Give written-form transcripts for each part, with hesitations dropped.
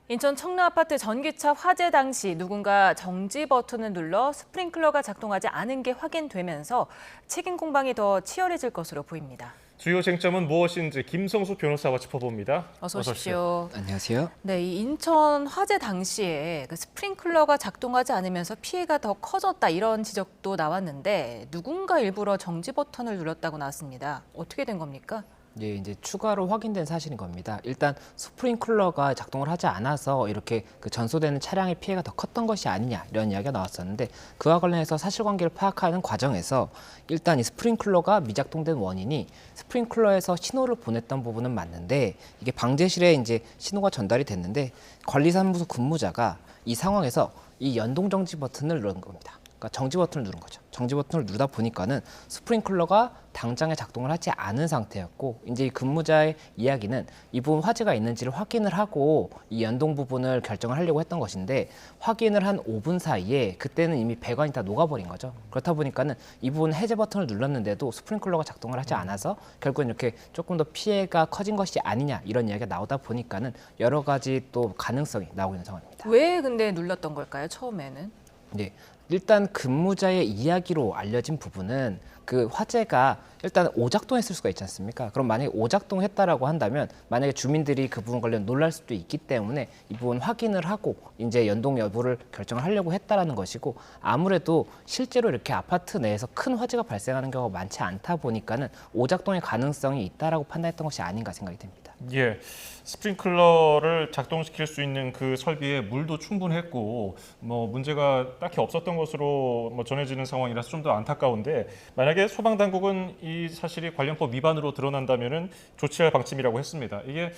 인천 청라 아파트 전기차 화재 당시 누군가 정지 버튼을 눌러 스프링클러가 작동하지 않은 게 확인되면서 책임 공방이 더 치열해질 것으로 보입니다. 주요 쟁점은 무엇인지 김성수 변호사와 짚어봅니다. 어서 오십시오. 안녕하세요. 네, 이 인천 화재 당시에 그 스프링클러가 작동하지 않으면서 피해가 더 커졌다 이런 지적도 나왔는데 누군가 일부러 정지 버튼을 눌렀다고 나왔습니다. 어떻게 된 겁니까? 예, 이제 추가로 확인된 사실인 겁니다. 일단 스프링클러가 작동을 하지 않아서 이렇게 그 전소되는 차량의 피해가 더 컸던 것이 아니냐 이런 이야기가 나왔었는데 그와 관련해서 사실관계를 파악하는 과정에서 일단 이 스프링클러가 미작동된 원인이 스프링클러에서 신호를 보냈던 부분은 맞는데 이게 방제실에 이제 신호가 전달이 됐는데 관리사무소 근무자가 이 상황에서 이 연동 정지 버튼을 누른 겁니다. 그러니까 정지 버튼을 누른 거죠. 정지 버튼을 누르다 보니까는 스프링클러가 당장에 작동을 하지 않은 상태였고 이제 이 근무자의 이야기는 이 부분 화재가 있는지를 확인을 하고 이 연동 부분을 결정을 하려고 했던 것인데 확인을 한 5분 사이에 그때는 이미 배관이 다 녹아버린 거죠. 그렇다 보니까는 이 부분 해제 버튼을 눌렀는데도 스프링클러가 작동을 하지 않아서 결국은 이렇게 조금 더 피해가 커진 것이 아니냐 이런 이야기가 나오다 보니까는 여러 가지 또 가능성이 나오고 있는 상황입니다. 왜 근데 눌렀던 걸까요, 처음에는? 네, 일단 근무자의 이야기로 알려진 부분은 그 화재가 일단 오작동했을 수가 있지 않습니까? 그럼 만약에 오작동했다라고 한다면 만약에 주민들이 그 부분 관련 놀랄 수도 있기 때문에 이 부분 확인을 하고 이제 연동 여부를 결정을 하려고 했다라는 것이고 아무래도 실제로 이렇게 아파트 내에서 큰 화재가 발생하는 경우가 많지 않다 보니까는 오작동의 가능성이 있다라고 판단했던 것이 아닌가 생각이 됩니다. 예, 스프링클러를 작동시킬 수 있는 그 설비에 물도 충분했고 뭐 문제가 딱히 없었던 것으로 뭐 전해지는 상황이라서 좀 더 안타까운데 만약에 소방당국은 이 사실이 관련법 위반으로 드러난다면은 조치할 방침이라고 했습니다. 이게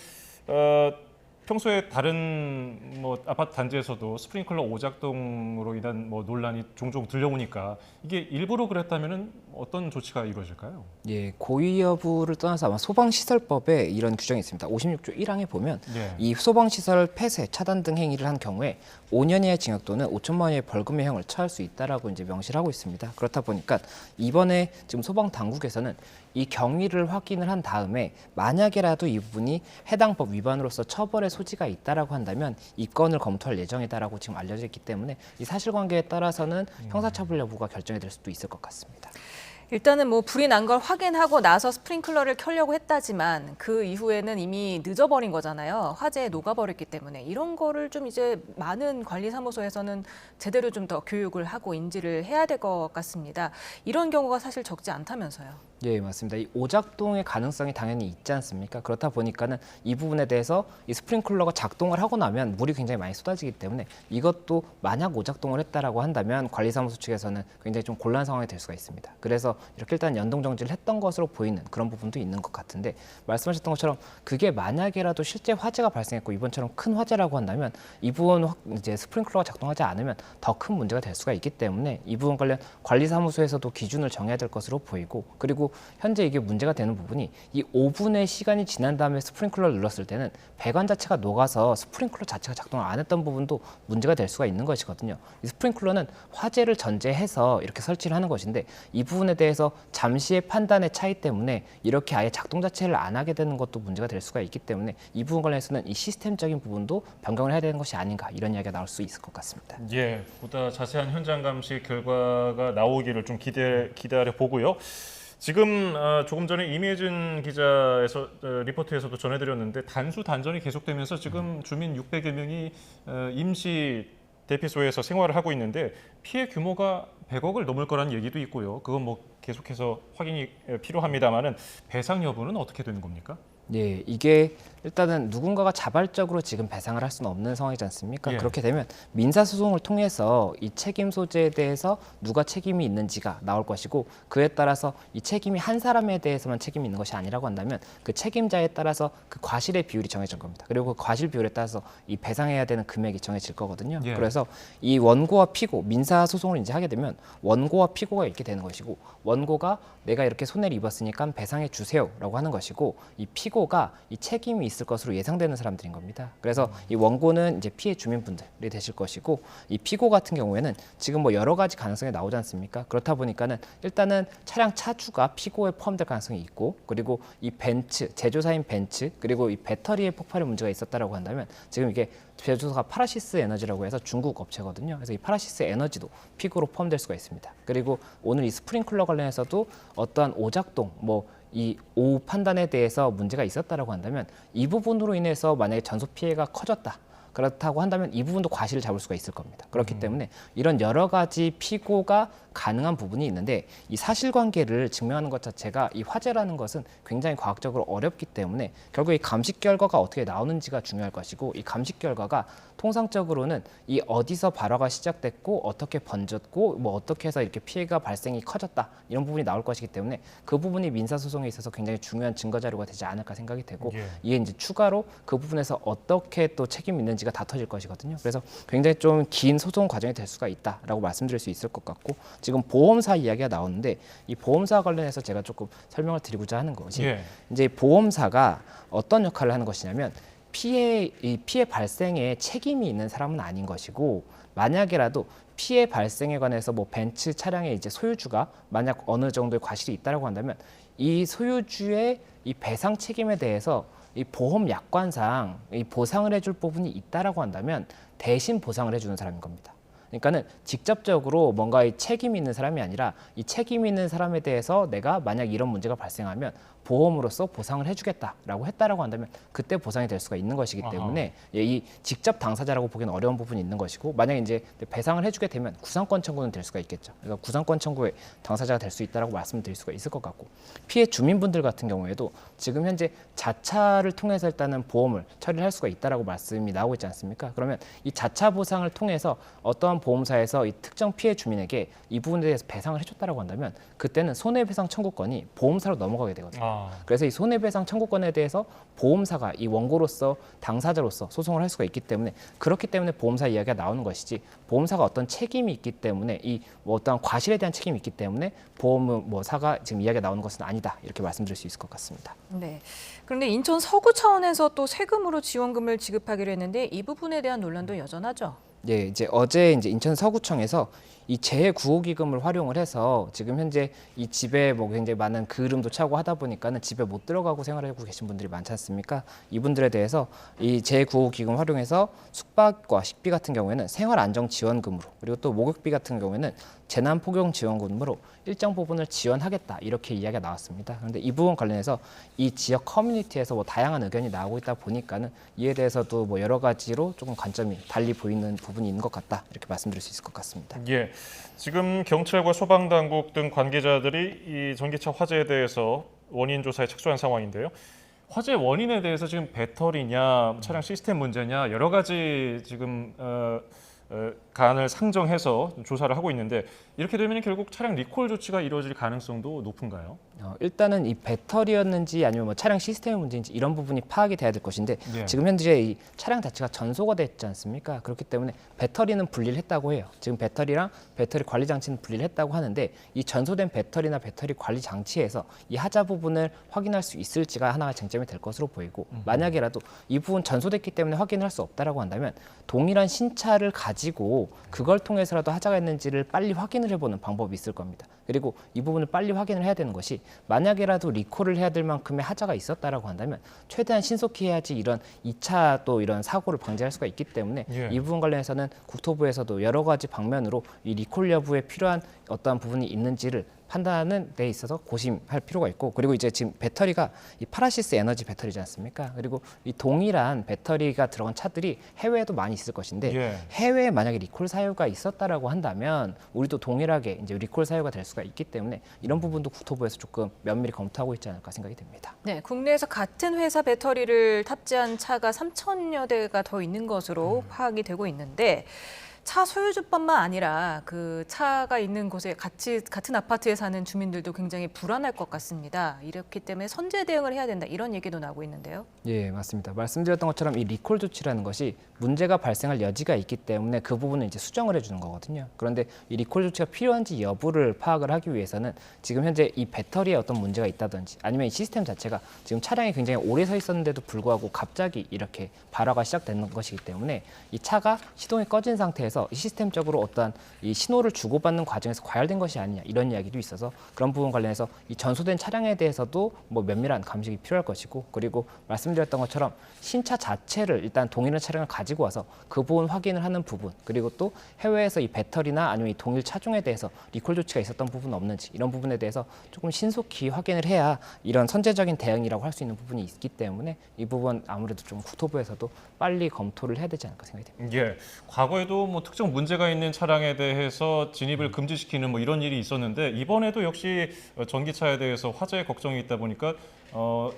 평소에 다른 뭐 아파트 단지에서도 스프링클러 오작동으로 인한 뭐 논란이 종종 들려오니까 이게 일부러 그랬다면은 어떤 조치가 이루어질까요? 예, 고의 여부를 떠나서 아마 소방시설법에 이런 규정이 있습니다. 56조 1항에 보면 예. 이 소방시설 폐쇄, 차단 등 행위를 한 경우에 5년 이하의 징역 또는 5천만 원의 벌금의 형을 처할 수 있다라고 이제 명시를 하고 있습니다. 그렇다 보니까 이번에 지금 소방 당국에서는 이 경위를 확인을 한 다음에 만약에라도 이 부분이 해당 법 위반으로서 처벌의 소지가 있다라고 한다면 입건을 검토할 예정이다라고 지금 알려져 있기 때문에 이 사실관계에 따라서는 형사처벌 여부가 결정이 될 수도 있을 것 같습니다. 일단은 뭐 불이 난 걸 확인하고 나서 스프링클러를 켜려고 했다지만 그 이후에는 이미 늦어버린 거잖아요. 화재에 녹아버렸기 때문에 이런 거를 좀 이제 많은 관리사무소에서는 제대로 좀 더 교육을 하고 인지를 해야 될 것 같습니다. 이런 경우가 사실 적지 않다면서요. 예, 맞습니다. 이 오작동의 가능성이 당연히 있지 않습니까? 그렇다 보니까는 이 부분에 대해서 이 스프링클러가 작동을 하고 나면 물이 굉장히 많이 쏟아지기 때문에 이것도 만약 오작동을 했다라고 한다면 관리사무소 측에서는 굉장히 좀 곤란 상황이 될 수가 있습니다. 그래서 이렇게 일단 연동 정지를 했던 것으로 보이는 그런 부분도 있는 것 같은데 말씀하셨던 것처럼 그게 만약에라도 실제 화재가 발생했고 이번처럼 큰 화재라고 한다면 이 부분 이제 스프링클러가 작동하지 않으면 더 큰 문제가 될 수가 있기 때문에 이 부분 관련 관리사무소에서도 기준을 정해야 될 것으로 보이고 그리고 현재 이게 문제가 되는 부분이 이 5분의 시간이 지난 다음에 스프링클러를 눌렀을 때는 배관 자체가 녹아서 스프링클러 자체가 작동을 안 했던 부분도 문제가 될 수가 있는 것이거든요. 이 스프링클러는 화재를 전제해서 이렇게 설치를 하는 것인데 이 부분에 대해서 잠시의 판단의 차이 때문에 이렇게 아예 작동 자체를 안 하게 되는 것도 문제가 될 수가 있기 때문에 이 부분 관련해서는 이 시스템적인 부분도 변경을 해야 되는 것이 아닌가 이런 이야기가 나올 수 있을 것 같습니다. 예, 보다 자세한 현장 감시 결과가 나오기를 좀 기다려 보고요. 지금 조금 전에 이미진 기자에서 리포트에서도 전해드렸는데 단전이 계속되면서 지금 주민 600여 명이 임시 대피소에서 생활을 하고 있는데 피해 규모가 100억을 넘을 거라는 얘기도 있고요. 그건 뭐 계속해서 확인이 필요합니다만은 배상 여부는 어떻게 되는 겁니까? 네, 이게 일단은 누군가가 자발적으로 지금 배상을 할 수는 없는 상황이지 않습니까? 예. 그렇게 되면 민사소송을 통해서 이 책임 소재에 대해서 누가 책임이 있는지가 나올 것이고 그에 따라서 이 책임이 한 사람에 대해서만 책임이 있는 것이 아니라고 한다면 그 책임자에 따라서 그 과실의 비율이 정해질 겁니다. 그리고 그 과실 비율에 따라서 이 배상해야 되는 금액이 정해질 거거든요. 예. 그래서 이 원고와 피고 민사소송을 이제 하게 되면 원고와 피고가 이렇게 되는 것이고 원고가 내가 이렇게 손해를 입었으니까 배상해 주세요라고 하는 것이고 이 피고 피고가 이 책임이 있을 것으로 예상되는 사람들인 겁니다. 그래서 이 원고는 이제 피해 주민분들이 되실 것이고 이 피고 같은 경우에는 지금 뭐 여러 가지 가능성이 나오지 않습니까? 그렇다 보니까는 일단은 차량 차주가 피고에 포함될 가능성이 있고 그리고 이 벤츠 제조사인 벤츠 그리고 이 배터리에 폭발의 문제가 있었다라고 한다면 지금 이게 제조사가 파라시스 에너지라고 해서 중국 업체거든요. 그래서 이 파라시스 에너지도 피고로 포함될 수가 있습니다. 그리고 오늘 이 스프링클러 관련해서도 어떠한 오작동 이 오후 판단에 대해서 문제가 있었다라고 한다면 이 부분으로 인해서 만약에 전소 피해가 커졌다. 그렇다고 한다면 이 부분도 과실을 잡을 수가 있을 겁니다. 그렇기 때문에 이런 여러 가지 피고가 가능한 부분이 있는데 이 사실관계를 증명하는 것 자체가 이 화재라는 것은 굉장히 과학적으로 어렵기 때문에 결국 이 감식 결과가 어떻게 나오는지가 중요할 것이고 이 감식 결과가 통상적으로는 이 어디서 발화가 시작됐고 어떻게 번졌고 뭐 어떻게 해서 이렇게 피해가 발생이 커졌다 이런 부분이 나올 것이기 때문에 그 부분이 민사소송에 있어서 굉장히 중요한 증거 자료가 되지 않을까 생각이 되고 이게 이제 추가로 그 부분에서 어떻게 또 책임이 있는지가 다퉈질 것이거든요. 그래서 굉장히 좀 긴 소송 과정이 될 수가 있다라고 말씀드릴 수 있을 것 같고 지금 보험사 이야기가 나오는데 이 보험사 관련해서 제가 조금 설명을 드리고자 하는 것이 이제 보험사가 어떤 역할을 하는 것이냐면 피해 발생에 책임이 있는 사람은 아닌 것이고 만약에라도 피해 발생에 관해서 뭐 벤츠 차량의 이제 소유주가 만약 어느 정도의 과실이 있다라고 한다면 이 소유주의 이 배상 책임에 대해서 이 보험 약관상 이 보상을 해줄 부분이 있다라고 한다면 대신 보상을 해주는 사람인 겁니다. 그러니까는 직접적으로 뭔가 이 책임이 있는 사람이 아니라 이 책임이 있는 사람에 대해서 내가 만약 이런 문제가 발생하면 보험으로서 보상을 해주겠다라고 했다라고 한다면 그때 보상이 될 수가 있는 것이기 때문에 이 직접 당사자라고 보기는 어려운 부분이 있는 것이고 만약에 이제 배상을 해주게 되면 구상권 청구는 될 수가 있겠죠. 그래서 구상권 청구의 당사자가 될 수 있다라고 말씀드릴 수가 있을 것 같고 피해 주민분들 같은 경우에도 지금 현재 자차를 통해서 일단은 보험을 처리를 할 수가 있다라고 말씀이 나오고 있지 않습니까? 그러면 이 자차 보상을 통해서 어떠한 보험사에서 이 특정 피해 주민에게 이 부분에 대해서 배상을 해줬다라고 한다면 그때는 손해배상 청구권이 보험사로 넘어가게 되거든요. 그래서 이 손해배상 청구권에 대해서 보험사가 이 원고로서 당사자로서 소송을 할 수가 있기 때문에 그렇기 때문에 보험사 이야기가 나오는 것이지 보험사가 어떤 책임이 있기 때문에 이 뭐 어떠한 과실에 대한 책임이 있기 때문에 보험사가 지금 이야기가 나오는 것은 아니다 이렇게 말씀드릴 수 있을 것 같습니다. 네. 그런데 인천 서구 차원에서 또 세금으로 지원금을 지급하기로 했는데 이 부분에 대한 논란도 여전하죠. 예, 이제 어제 이제 인천 서구청에서 이 재해 구호기금을 활용을 해서 지금 현재 이 집에 뭐 굉장히 많은 그름도 차고 하다 보니까는 집에 못 들어가고 생활하고 계신 분들이 많지 않습니까? 이분들에 대해서 이 재해 구호기금 활용해서 숙박과 식비 같은 경우에는 생활안정지원금으로 그리고 또 목욕비 같은 경우에는 재난폭용지원금으로 일정 부분을 지원하겠다 이렇게 이야기가 나왔습니다. 그런데 이 부분 관련해서 이 지역 커뮤니티에서 뭐 다양한 의견이 나오고 있다 보니까는 이에 대해서도 뭐 여러 가지로 조금 관점이 달리 보이는 부분이 있는 것 같다 이렇게 말씀드릴 수 있을 것 같습니다. 예, 지금 경찰과 소방당국 등 관계자들이 이 전기차 화재에 대해서 원인 조사에 착수한 상황인데요. 화재 원인에 대해서 지금 배터리냐, 차량 시스템 문제냐 여러 가지 지금 간을 상정해서 조사를 하고 있는데 이렇게 되면 결국 차량 리콜 조치가 이루어질 가능성도 높은가요? 일단은 이 배터리였는지 아니면 뭐 차량 시스템의 문제인지 이런 부분이 파악이 돼야 될 것인데 지금 현재 이 차량 자체가 전소가 됐지 않습니까? 그렇기 때문에 배터리는 분리를 했다고 해요. 지금 배터리랑 배터리 관리 장치는 분리를 했다고 하는데 이 전소된 배터리나 배터리 관리 장치에서 이 하자 부분을 확인할 수 있을지가 하나가 쟁점이 될 것으로 보이고 만약에라도 이 부분 전소됐기 때문에 확인을 할 수 없다라고 한다면 동일한 신차를 가지고 그걸 통해서라도 하자가 있는지를 빨리 확인을 해보는 방법이 있을 겁니다. 그리고 이 부분을 빨리 확인을 해야 되는 것이 만약에라도 리콜을 해야 될 만큼의 하자가 있었다라고 한다면 최대한 신속히 해야지 이런 2차 또 이런 사고를 방지할 수가 있기 때문에 이 부분 관련해서는 국토부에서도 여러 가지 방면으로 이 리콜 여부에 필요한 어떠한 부분이 있는지를 판단하는 데 있어서 고심할 필요가 있고 그리고 이제 지금 배터리가 이 파라시스 에너지 배터리지 않습니까? 그리고 이 동일한 배터리가 들어간 차들이 해외에도 많이 있을 것인데 해외에 만약에 리콜 사유가 있었다라고 한다면 우리도 동일하게 이제 리콜 사유가 될 수가 있기 때문에 이런 부분도 국토부에서 조금 면밀히 검토하고 있지 않을까 생각이 됩니다. 네, 국내에서 같은 회사 배터리를 탑재한 차가 3,000여 대가 더 있는 것으로 파악이 되고 있는데 차 소유주뿐만 아니라 그 차가 있는 곳에 같은 아파트에 사는 주민들도 굉장히 불안할 것 같습니다. 이렇기 때문에 선제 대응을 해야 된다 이런 얘기도 나오고 있는데요. 예, 맞습니다. 말씀드렸던 것처럼 이 리콜 조치라는 것이 문제가 발생할 여지가 있기 때문에 그 부분은 이제 수정을 해주는 거거든요. 그런데 이 리콜 조치가 필요한지 여부를 파악을 하기 위해서는 지금 현재 이 배터리에 어떤 문제가 있다든지 아니면 이 시스템 자체가 지금 차량이 굉장히 오래 서 있었는데도 불구하고 갑자기 이렇게 발화가 시작되는 것이기 때문에 이 차가 시동이 꺼진 상태에서 시스템적으로 어떠한 이 신호를 주고받는 과정에서 과열된 것이 아니냐 이런 이야기도 있어서 그런 부분 관련해서 이 전소된 차량에 대해서도 뭐 면밀한 감식이 필요할 것이고 그리고 말씀드렸던 것처럼 신차 자체를 일단 동일한 차량을 가지고 와서 그 부분 확인을 하는 부분 그리고 또 해외에서 이 배터리나 아니면 이 동일 차종에 대해서 리콜 조치가 있었던 부분은 없는지 이런 부분에 대해서 조금 신속히 확인을 해야 이런 선제적인 대응이라고 할 수 있는 부분이 있기 때문에 이 부분 아무래도 좀 국토부에서도 빨리 검토를 해야 되지 않을까 생각이 됩니다. 예, 과거에도 뭐 특정 문제가 있는 차량에 대해서 진입을 금지시키는 뭐 이런 일이 있었는데 이번에도 역시 전기차에 대해서 화재 걱정이 있다 보니까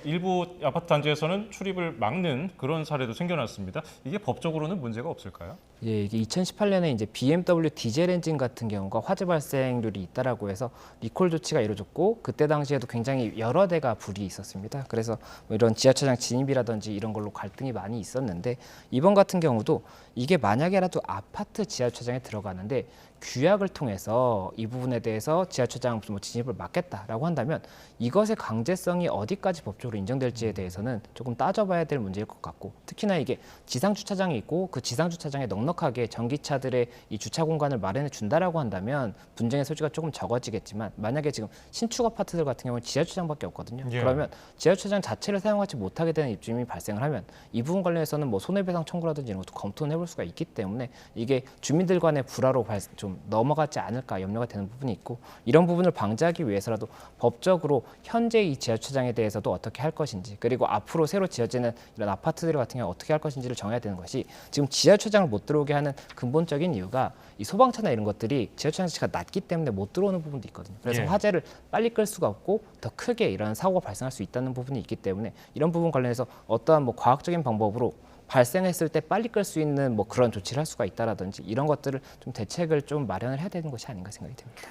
일부 아파트 단지에서는 출입을 막는 그런 사례도 생겨났습니다. 이게 법적으로는 문제가 없을까요? 예, 이게 2018년에 이제 BMW 디젤 엔진 같은 경우가 화재 발생률이 있다라고 해서 리콜 조치가 이루어졌고 그때 당시에도 굉장히 여러 대가 불이 있었습니다. 그래서 뭐 이런 지하철장 진입이라든지 이런 걸로 갈등이 많이 있었는데 이번 같은 경우도 이게 만약에라도 아파트 지하철장에 들어가는데 규약을 통해서 이 부분에 대해서 지하철장 뭐 진입을 막겠다라고 한다면 이것의 강제성이 어디까지 법적으로 인정될지에 대해서는 조금 따져봐야 될 문제일 것 같고 특히나 이게 지상 주차장이 있고 그 지상 주차장에 넉넉하게 전기차들의 이 주차 공간을 마련해 준다라고 한다면 분쟁의 소지가 조금 적어지겠지만 만약에 지금 신축 아파트들 같은 경우는 지하주차장밖에 없거든요. 예. 그러면 지하주차장 자체를 사용하지 못하게 되는 입주민이 발생을 하면 이 부분 관련해서는 뭐 손해배상 청구라든지 이런 것도 검토는 해볼 수가 있기 때문에 이게 주민들 간의 불화로 좀 넘어가지 않을까 염려가 되는 부분이 있고 이런 부분을 방지하기 위해서라도 법적으로 현재 이 지하주차장에 대해서도 어떻게 할 것인지 그리고 앞으로 새로 지어지는 이런 아파트들 같은 경우 어떻게 할 것인지를 정해야 되는 것이 지금 지하주차장을 못 들어오게 하는 근본적인 이유가 이 소방차나 이런 것들이 지하주차장 자체가 낮기 때문에 못 들어오는 부분도 있거든요. 그래서 예. 화재를 빨리 끌 수가 없고 더 크게 이런 사고가 발생할 수 있다는 부분이 있기 때문에 이런 부분 관련해서 어떠한 뭐 과학적인 방법으로 발생했을 때 빨리 끌 수 있는 뭐 그런 조치를 할 수가 있다라든지 이런 것들을 좀 대책을 좀 마련을 해야 되는 것이 아닌가 생각이 듭니다.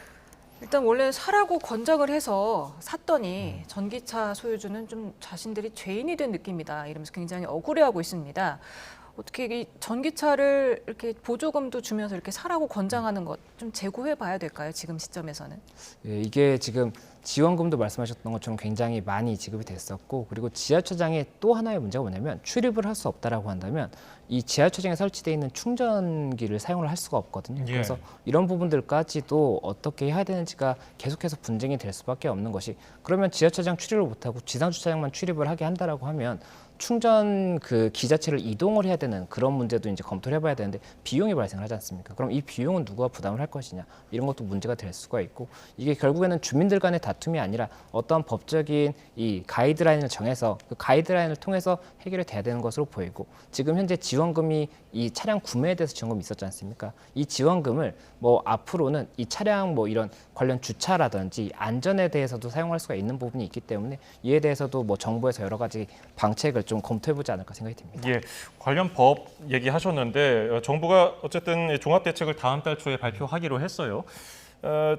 일단 원래 사라고 권장을 해서 샀더니 전기차 소유주는 좀 자신들이 죄인이 된 느낌이다 이러면서 굉장히 억울해하고 있습니다. 어떻게 이 전기차를 이렇게 보조금도 주면서 이렇게 사라고 권장하는 것 좀 재고해 봐야 될까요? 지금 시점에서는? 예, 이게 지금 지원금도 말씀하셨던 것처럼 굉장히 많이 지급이 됐었고 그리고 지하철장에 또 하나의 문제가 뭐냐면 출입을 할 수 없다라고 한다면 이 지하철장에 설치되어 있는 충전기를 사용을 할 수가 없거든요. 예. 그래서 이런 부분들까지도 어떻게 해야 되는지가 계속해서 분쟁이 될 수밖에 없는 것이 그러면 지하철장 출입을 못하고 지상주차장만 출입을 하게 한다라고 하면 충전 그 기자체를 이동을 해야 되는 그런 문제도 이제 검토를 해봐야 되는데 비용이 발생을 하지 않습니까? 그럼 이 비용은 누가 부담을 할 것이냐 이런 것도 문제가 될 수가 있고 이게 결국에는 주민들 간의 다툼이 아니라 어떤 법적인 이 가이드라인을 정해서 그 가이드라인을 통해서 해결이 돼야 되는 것으로 보이고 지금 현재 지원금이 이 차량 구매에 대해서 지원금이 있었지 않습니까? 이 지원금을 뭐 앞으로는 이 차량 뭐 이런 관련 주차라든지 안전에 대해서도 사용할 수가 있는 부분이 있기 때문에 이에 대해서도 뭐 정부에서 여러 가지 방책을 좀 검토해보지 않을까 생각이 듭니다. 예, 관련 법 얘기하셨는데 정부가 어쨌든 종합대책을 다음 달 초에 발표하기로 했어요.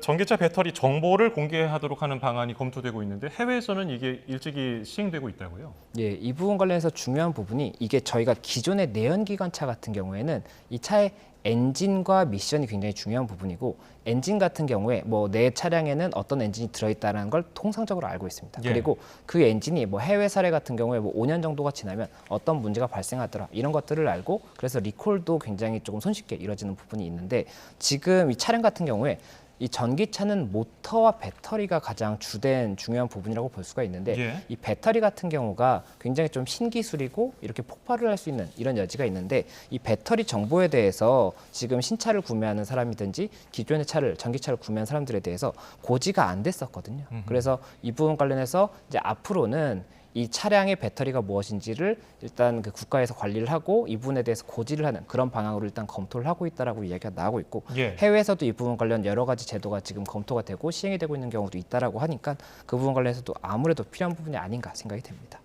전기차 배터리 정보를 공개하도록 하는 방안이 검토되고 있는데 해외에서는 이게 일찍이 시행되고 있다고요? 예, 이 부분 관련해서 중요한 부분이 이게 저희가 기존의 내연기관차 같은 경우에는 이 차의 엔진과 미션이 굉장히 중요한 부분이고 엔진 같은 경우에 뭐 내 차량에는 어떤 엔진이 들어있다는 걸 통상적으로 알고 있습니다. 예. 그리고 그 엔진이 뭐 해외 사례 같은 경우에 뭐 5년 정도가 지나면 어떤 문제가 발생하더라 이런 것들을 알고 그래서 리콜도 굉장히 조금 손쉽게 이루어지는 부분이 있는데 지금 이 차량 같은 경우에 이 전기차는 모터와 배터리가 가장 주된 중요한 부분이라고 볼 수가 있는데 예. 이 배터리 같은 경우가 굉장히 좀 신기술이고 이렇게 폭발을 할 수 있는 이런 여지가 있는데 이 배터리 정보에 대해서 지금 신차를 구매하는 사람이든지 기존의 차를 전기차를 구매한 사람들에 대해서 고지가 안 됐었거든요. 그래서 이 부분 관련해서 이제 앞으로는 이 차량의 배터리가 무엇인지를 일단 그 국가에서 관리를 하고 이 부분에 대해서 고지를 하는 그런 방향으로 일단 검토를 하고 있다라고 이야기가 나오고 있고 예. 해외에서도 이 부분 관련 여러 가지 제도가 지금 검토가 되고 시행이 되고 있는 경우도 있다라고 하니까 그 부분 관련해서도 아무래도 필요한 부분이 아닌가 생각이 됩니다.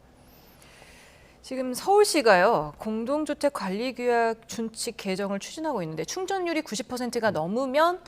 지금 서울시가요, 공동주택 관리규약 준칙 개정을 추진하고 있는데 충전율이 90%가 넘으면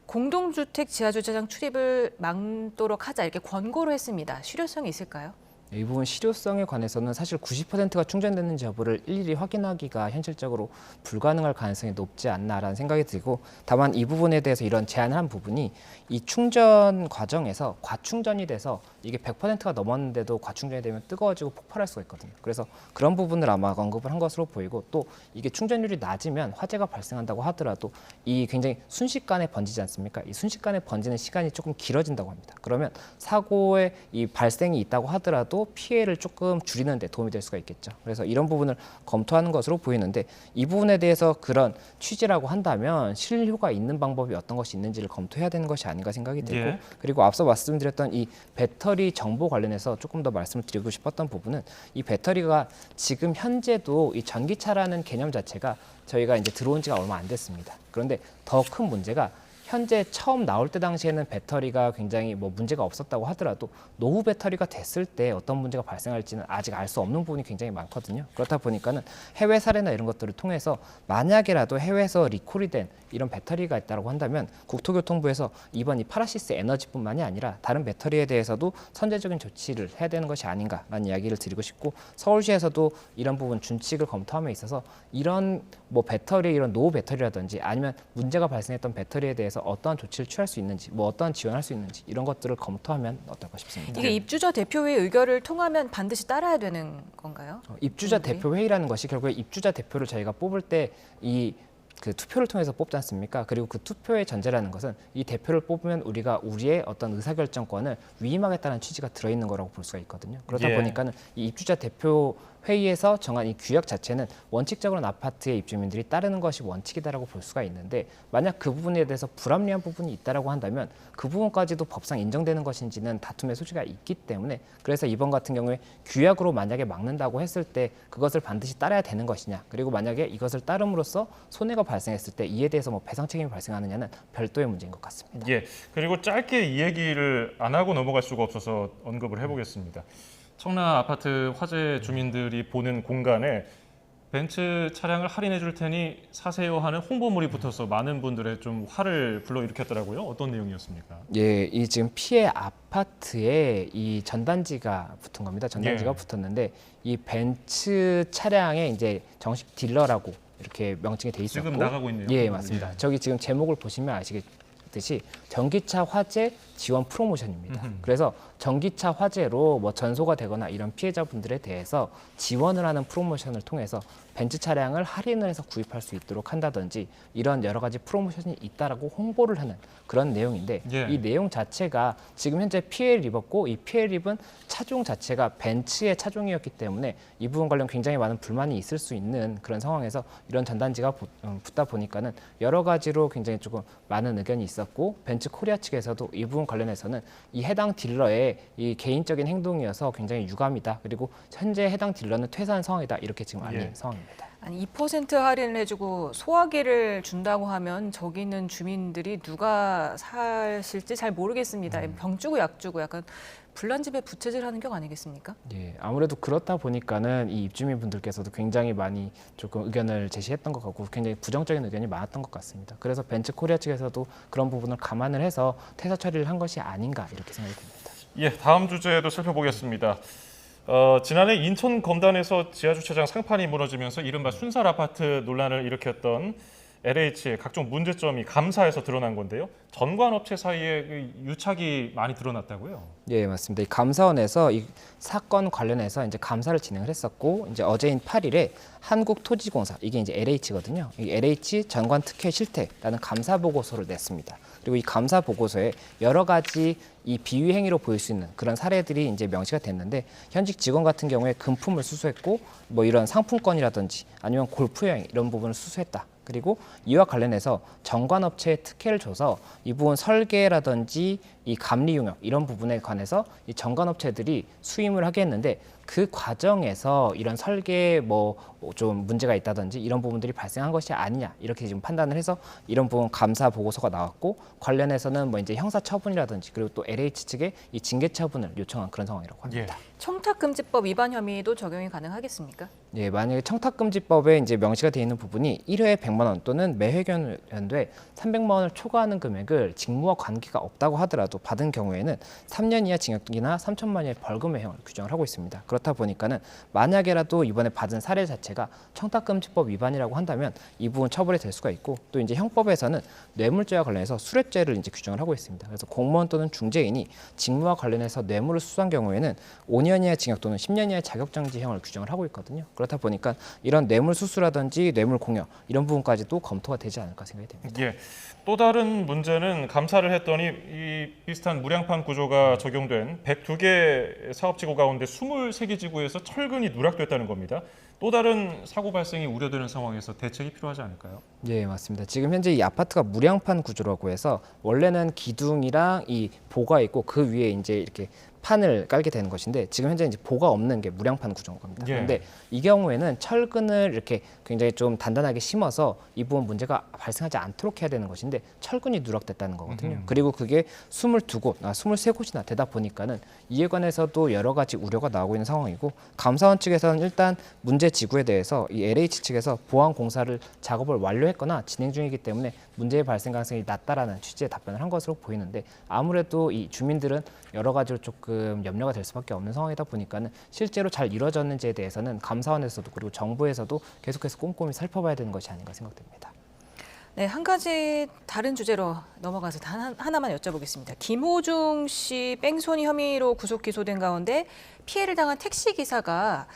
공동주택 지하주차장 출입을 막도록 하자 이렇게 권고를 했습니다. 실효성이 있을까요? 이 부분 실효성에 관해서는 사실 90%가 충전되는지 여부를 일일이 확인하기가 현실적으로 불가능할 가능성이 높지 않나라는 생각이 들고, 다만 이 부분에 대해서 이런 제안을 한 부분이 이 충전 과정에서 과충전이 돼서 이게 100%가 넘었는데도 과충전이 되면 뜨거워지고 폭발할 수가 있거든요. 그래서 그런 부분을 아마 언급을 한 것으로 보이고, 또 이게 충전율이 낮으면 화재가 발생한다고 하더라도 이 굉장히 순식간에 번지지 않습니까? 이 순식간에 번지는 시간이 조금 길어진다고 합니다. 그러면 사고의 이 발생이 있다고 하더라도 피해를 조금 줄이는 데 도움이 될 수가 있겠죠. 그래서 이런 부분을 검토하는 것으로 보이는데, 이 부분에 대해서 그런 취지라고 한다면 실효가 있는 방법이 어떤 것이 있는지를 검토해야 되는 것이 아닌가 생각이 들고, 예. 그리고 앞서 말씀드렸던 이 배터리 정보 관련해서 조금 더 말씀을 드리고 싶었던 부분은, 이 배터리가 지금 현재도 이 전기차라는 개념 자체가 저희가 이제 들어온 지가 얼마 안 됐습니다. 그런데 더 큰 문제가 현재 처음 나올 때 당시에는 배터리가 굉장히 뭐 문제가 없었다고 하더라도 노후 배터리가 됐을 때 어떤 문제가 발생할지는 아직 알 수 없는 부분이 굉장히 많거든요. 그렇다 보니까는 해외 사례나 이런 것들을 통해서 만약에라도 해외에서 리콜이 된 이런 배터리가 있다고 한다면 국토교통부에서 이번 이 파라시스 에너지뿐만이 아니라 다른 배터리에 대해서도 선제적인 조치를 해야 되는 것이 아닌가라는 이야기를 드리고 싶고, 서울시에서도 이런 부분 준칙을 검토함에 있어서 이런 뭐 배터리, 이런 노후 배터리라든지 아니면 문제가 발생했던 배터리에 대해서 어떠한 조치를 취할 수 있는지, 뭐 어떠한 지원할 수 있는지 이런 것들을 검토하면 어떨까 싶습니다. 이게 입주자 대표회의 의결을 통하면 반드시 따라야 되는 건가요? 입주자 분들이? 대표 회의라는 것이 결국에 입주자 대표를 저희가 뽑을 때 이 그 투표를 통해서 뽑지 않습니까? 그리고 그 투표의 전제라는 것은 이 대표를 뽑으면 우리가 우리의 어떤 의사결정권을 위임하겠다는 취지가 들어있는 거라고 볼 수가 있거든요. 그러다 예. 보니까는 이 입주자 대표 회의에서 정한 이 규약 자체는 원칙적으로는 아파트의 입주민들이 따르는 것이 원칙이다라고 볼 수가 있는데, 만약 그 부분에 대해서 불합리한 부분이 있다라고 한다면 그 부분까지도 법상 인정되는 것인지는 다툼의 소지가 있기 때문에, 그래서 이번 같은 경우에 규약으로 만약에 막는다고 했을 때 그것을 반드시 따라야 되는 것이냐, 그리고 만약에 이것을 따름으로써 손해가 발생했을 때 이에 대해서 뭐 배상 책임이 발생하느냐는 별도의 문제인 것 같습니다. 예. 그리고 짧게 이 얘기를 안 하고 넘어갈 수가 없어서 언급을 해보겠습니다. 청라 아파트 화재 주민들이 보는 공간에 벤츠 차량을 할인해 줄 테니 사세요 하는 홍보물이 붙어서 많은 분들의 좀 화를 불러일으켰더라고요. 어떤 내용이었습니까? 예, 이 지금 피해 아파트에 이 전단지가 붙은 겁니다. 전단지가 예. 붙었는데 이 벤츠 차량의 이제 정식 딜러라고 이렇게 명칭이 돼 있었고, 지금 나가고 있네요. 예, 맞습니다. 저기 지금 제목을 보시면 아시겠듯이 전기차 화재 지원 프로모션입니다. 그래서 전기차 화재로 뭐 전소가 되거나 이런 피해자분들에 대해서 지원을 하는 프로모션을 통해서 벤츠 차량을 할인을 해서 구입할 수 있도록 한다든지 이런 여러 가지 프로모션이 있다라고 홍보를 하는 그런 내용인데, 예. 이 내용 자체가 지금 현재 피해를 입었고, 이 피해를 입은 차종 자체가 벤츠의 차종이었기 때문에 이 부분 관련 굉장히 많은 불만이 있을 수 있는 그런 상황에서 이런 전단지가 붙다 보니까는 여러 가지로 굉장히 조금 많은 의견이 있었고, 벤츠 코리아 측에서도 이 부분 관련해서는 이 해당 딜러의 이 개인적인 행동이어서 굉장히 유감이다, 그리고 현재 해당 딜러는 퇴사한 상황이다, 이렇게 지금 알린 예. 상황입니다. 아니 2% 할인을 해주고 소화기를 준다고 하면 저기 있는 주민들이 누가 사실지 잘 모르겠습니다. 병 주고 약 주고 약간 불난 집에 부채질하는 격 아니겠습니까? 예, 아무래도 그렇다 보니까는 이 입주민분들께서도 굉장히 많이 조금 의견을 제시했던 것 같고, 굉장히 부정적인 의견이 많았던 것 같습니다. 그래서 벤츠 코리아 측에서도 그런 부분을 감안을 해서 퇴사 처리를 한 것이 아닌가 이렇게 생각이 듭니다. 예, 다음 주제도 살펴보겠습니다. 지난해 인천 검단에서 지하주차장 상판이 무너지면서 이른바 순살 아파트 논란을 일으켰던 LH의 각종 문제점이 감사에서 드러난 건데요. 전관업체 사이에 그 유착이 많이 드러났다고요? 예, 맞습니다. 이 감사원에서 이 사건 관련해서 이제 감사를 진행을 했었고, 이제 어제인 8일에 한국토지공사, 이게 이제 LH거든요. 이 LH 전관 특혜 실태라는 감사 보고서를 냈습니다. 그리고 이 감사 보고서에 여러 가지 이 비위 행위로 보일 수 있는 그런 사례들이 이제 명시가 됐는데, 현직 직원 같은 경우에 금품을 수수했고, 뭐 이런 상품권이라든지 아니면 골프 여행 이런 부분을 수수했다. 그리고 이와 관련해서 전관업체에 특혜를 줘서 이 부분 설계라든지 이 감리 용역 이런 부분에 관해서 이 정관업체들이 수임을 하게 했는데 그 과정에서 이런 설계에 뭐 좀 문제가 있다든지 이런 부분들이 발생한 것이 아니냐 이렇게 지금 판단을 해서 이런 부분 감사 보고서가 나왔고 관련해서는 뭐 이제 형사 처분이라든지 그리고 또 LH 측에 이 징계 처분을 요청한 그런 상황이라고 합니다. 청탁금지법 위반 혐의도 적용이 가능하겠습니까? 예, 만약에 청탁금지법에 이제 명시가 되어 있는 부분이 1회에 100만 원 또는 매회견연도에 300만 원을 초과하는 금액을 직무와 관계가 없다고 하더라도 받은 경우에는 3년 이하 징역이나 3천만 원의 벌금형을 규정을 하고 있습니다. 그렇다 보니까는 만약에라도 이번에 받은 사례 자체가 청탁금지법 위반이라고 한다면 이 부분 처벌이 될 수가 있고 또 이제 형법에서는 뇌물죄와 관련해서 수뢰죄를 이제 규정을 하고 있습니다. 그래서 공무원 또는 중개인이 직무와 관련해서 뇌물을 수수한 경우에는 5년 이하 징역 또는 10년 이하의 자격정지형을 규정을 하고 있거든요. 그렇다 보니까 이런 뇌물 수수라든지 뇌물 공여 이런 부분까지도 검토가 되지 않을까 생각이 됩니다. 예. 또 다른 문제는 감사를 했더니 이 비슷한 무량판 구조가 적용된 102개 사업지구 가운데 23개 지구에서 철근이 누락됐다는 겁니다. 또 다른 사고 발생이 우려되는 상황에서 대책이 필요하지 않을까요? 예, 맞습니다. 지금 현재 이 아파트가 무량판 구조라고 해서 원래는 기둥이랑 이 보가 있고 그 위에 이제 이렇게 판을 깔게 되는 것인데 지금 현재 이제 보가 없는 게 무량판 구조인 겁니다. 예. 그런데 이 경우에는 철근을 이렇게 굉장히 좀 단단하게 심어서 이 부분 문제가 발생하지 않도록 해야 되는 것인데 철근이 누락됐다는 거거든요. 그리고 그게 22곳, 23곳이나 되다 보니까는 이에 관해서도 여러 가지 우려가 나오고 있는 상황이고 감사원 측에서는 일단 문제 지구에 대해서 이 LH 측에서 보완 공사를 작업을 완료했거나 진행 중이기 때문에 문제의 발생 가능성이 낮다라는 취지의 답변을 한 것으로 보이는데 아무래도 이 주민들은 여러 가지로 조금 염려가 될 수밖에 없는 상황이다 보니까는 실제로 잘 이루어졌는지에 대해서는 감사원에서도 그리고 정부에서도 계속해서 꼼꼼히 살펴봐야 되는 것이 아닌가 생각됩니다. 네, 한 가지 다른 주제로 넘어가서 하나만 여쭤보겠습니다. 김호중 씨 뺑소니 혐의로 구속 기소된 가운데 피해를 당한 택시 기사가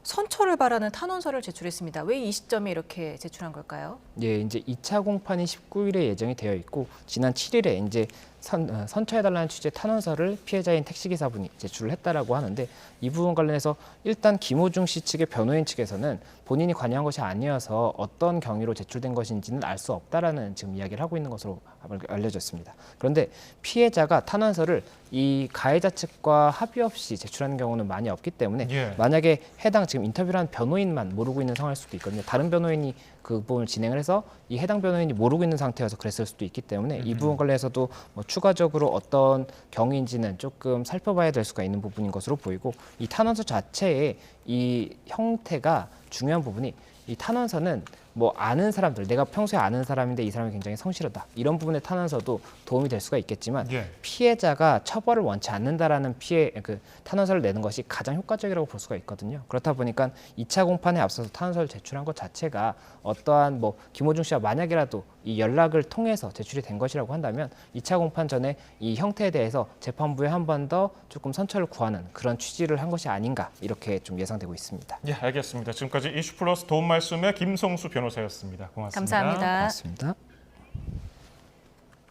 선처를 바라는 탄원서를 제출했습니다. 왜 이 시점에 이렇게 제출한 걸까요? 예, 이제 2차 공판이 19일에 예정이 되어 있고 지난 7일에 이제 선처해달라는 취지의 탄원서를 피해자인 택시기사분이 제출을 했다라고 하는데 이 부분 관련해서 일단 김호중 씨 측의 변호인 측에서는 본인이 관여한 것이 아니어서 어떤 경위로 제출된 것인지는 알 수 없다라는 지금 이야기를 하고 있는 것으로 알려졌습니다. 그런데 피해자가 탄원서를 이 가해자 측과 합의 없이 제출하는 경우는 많이 없기 때문에 예. 만약에 해당 지금 인터뷰를 한 변호인만 모르고 있는 상황일 수도 있거든요. 다른 변호인이 그 부분을 진행을 해서 이 해당 변호인이 모르고 있는 상태여서 그랬을 수도 있기 때문에 이 부분 관련해서도 뭐 추가적으로 어떤 경위인지는 조금 살펴봐야 될 수가 있는 부분인 것으로 보이고 이 탄원서 자체의 이 형태가 중요한 부분이 이 탄원서는 뭐 아는 사람들, 내가 평소에 아는 사람인데 이 사람이 굉장히 성실하다 이런 부분의 탄원서도 도움이 될 수가 있겠지만 예. 피해자가 처벌을 원치 않는다라는 그 탄원서를 내는 것이 가장 효과적이라고 볼 수가 있거든요. 그렇다 보니까 2차 공판에 앞서서 탄원서를 제출한 것 자체가 어떠한 뭐 김호중 씨와 만약이라도 이 연락을 통해서 제출이 된 것이라고 한다면 2차 공판 전에 이 형태에 대해서 재판부에 한 번 더 조금 선처를 구하는 그런 취지를 한 것이 아닌가 이렇게 좀 예상되고 있습니다. 예, 알겠습니다. 지금까지 이슈플러스 도움 말씀의 김성수 변호사였습니다. 고맙습니다. 감사합니다. 고맙습니다.